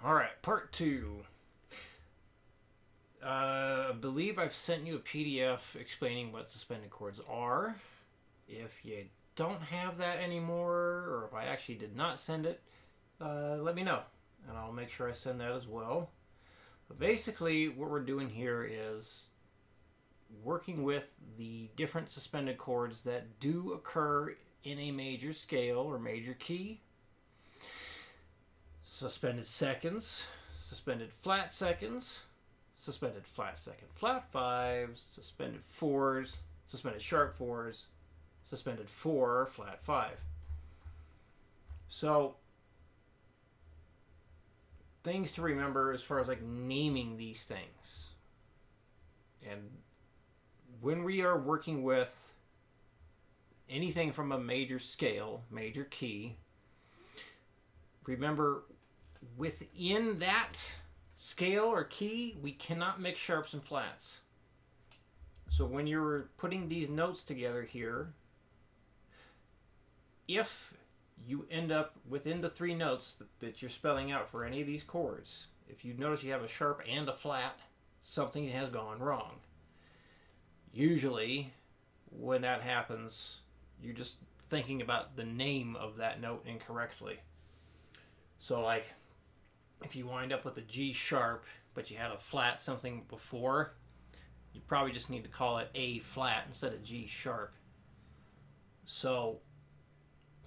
All right, part two. I believe I've sent you a PDF explaining what suspended chords are. If you don't have that anymore, or if I actually did not send it, let me know, and I'll make sure I send that as well. But basically, what we're doing here is working with the different suspended chords that do occur in a major scale or major key. Suspended seconds, suspended flat seconds, suspended flat second flat fives, suspended fours, suspended sharp fours, suspended four flat five. So things to remember as far as like naming these things. And when we are working with anything from a major scale, major key, remember within that scale or key, we cannot mix sharps and flats. So when you're putting these notes together here, if you end up within the three notes that you're spelling out for any of these chords, if you notice you have a sharp and a flat, something has gone wrong. Usually, when that happens, you're just thinking about the name of that note incorrectly. So like, if you wind up with a G sharp, but you had a flat something before, you probably just need to call it A flat instead of G sharp. So,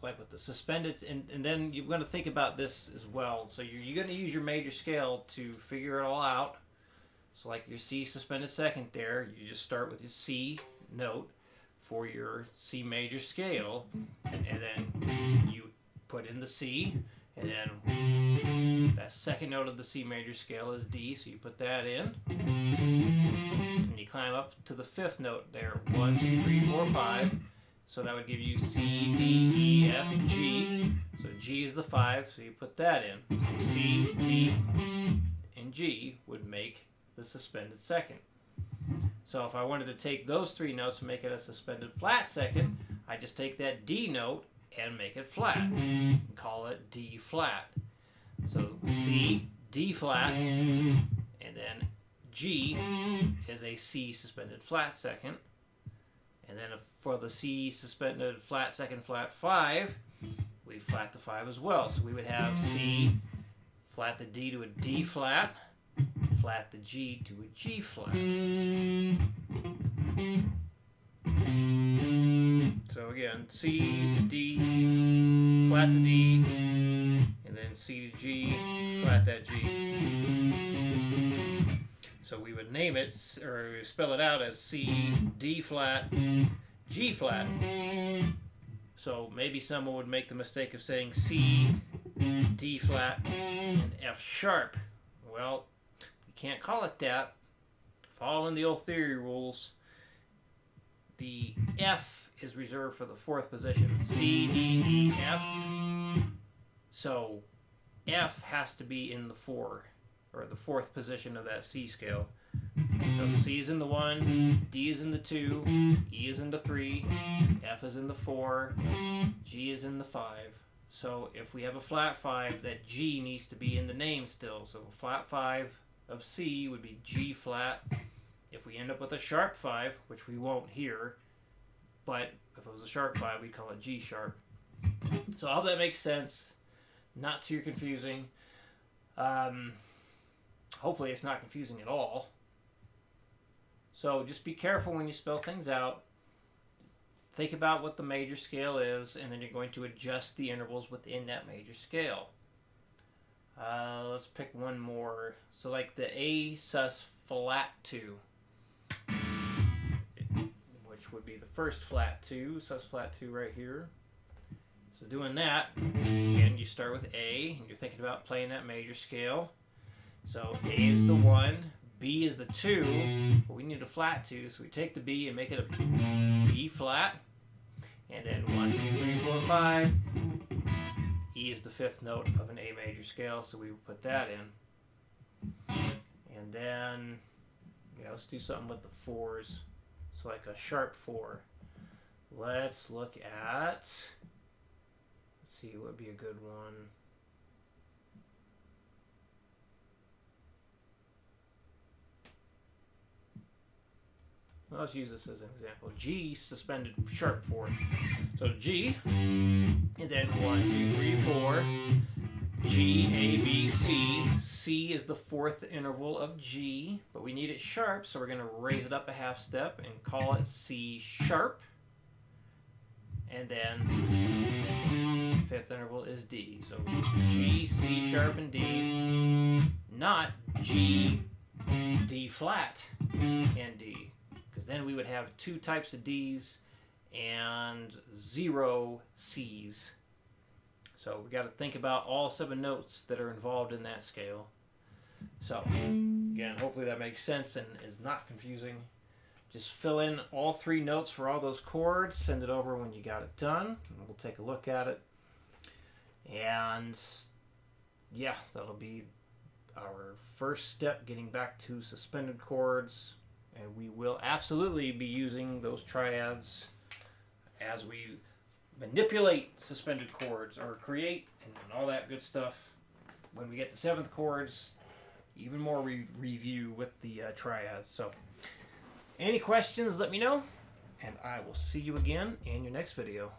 like with the suspended, and then you're going to think about this as well. So you're going to use your major scale to figure it all out. So like your C suspended second there, you just start with your C note for your C major scale, and then you put in the C, and then that second note of the C major scale is D, so you put that in, and you climb up to the fifth note there, 1, 2, 3, 4, 5. So that would give you C, D, E, F, G. So G is the 5, so you put that in. So C, D, and G would make the suspended second. So if I wanted to take those three notes and make it a suspended flat second, I just take that D note and make it flat and call it D flat. So C, D flat, and then G is a C suspended flat second. And then for the C suspended flat second flat 5, we flat the 5 as well. So we would have C, flat the D to a D flat, flat the G to a G flat. So again, C to D, flat the D, and then C to G, flat that G. So we would name it, or spell it out as C, D flat, G flat. So maybe someone would make the mistake of saying C, D flat, and F sharp. Well, you can't call it that. Following the old theory rules, the F is reserved for the fourth position. C, D, E, F. So F has to be in the 4, or the fourth position of that C scale. So C is in the 1, D is in the 2, E is in the 3, F is in the 4, G is in the 5. So if we have a flat 5, that G needs to be in the name still. So flat 5 of C would be G flat. If we end up with a sharp 5, which we won't here, but if it was a sharp 5, we'd call it G sharp. So I hope that makes sense. Not too confusing. Hopefully it's not confusing at all. So just be careful when you spell things out. Think about what the major scale is, and then you're going to adjust the intervals within that major scale. Let's pick one more. So like the A sus flat 2, which would be the first flat 2, sus flat 2 right here. So doing that, again, you start with A, and you're thinking about playing that major scale. So A is the 1, B is the 2, but we need a flat 2, so we take the B and make it a B flat, and then 1, 2, 3, 4, 5. E is the fifth note of an A major scale, so we put that in. And then, let's do something with the 4s. So like a sharp 4. Let's look at, let's see what would be a good one. let's use this as an example. G suspended sharp 4. So G, and then 1, 2, 3, 4. G, A, B, C. C is the 4th interval of G, but we need it sharp, so we're going to raise it up a half step and call it C sharp. And then 5th interval is D. So G, C sharp, and D. Not G, D flat, and D. Because then we would have 2 types of Ds and 0 Cs. So we got to think about all 7 notes that are involved in that scale. So again, hopefully that makes sense and is not confusing. Just fill in all 3 notes for all those chords, send it over when you got it done, and we'll take a look at it. And yeah, that'll be our first step getting back to suspended chords, and we will absolutely be using those triads as we manipulate suspended chords or create and all that good stuff. When we get to 7th chords, even more review with the triads. So any questions, let me know, and I will see you again in your next video.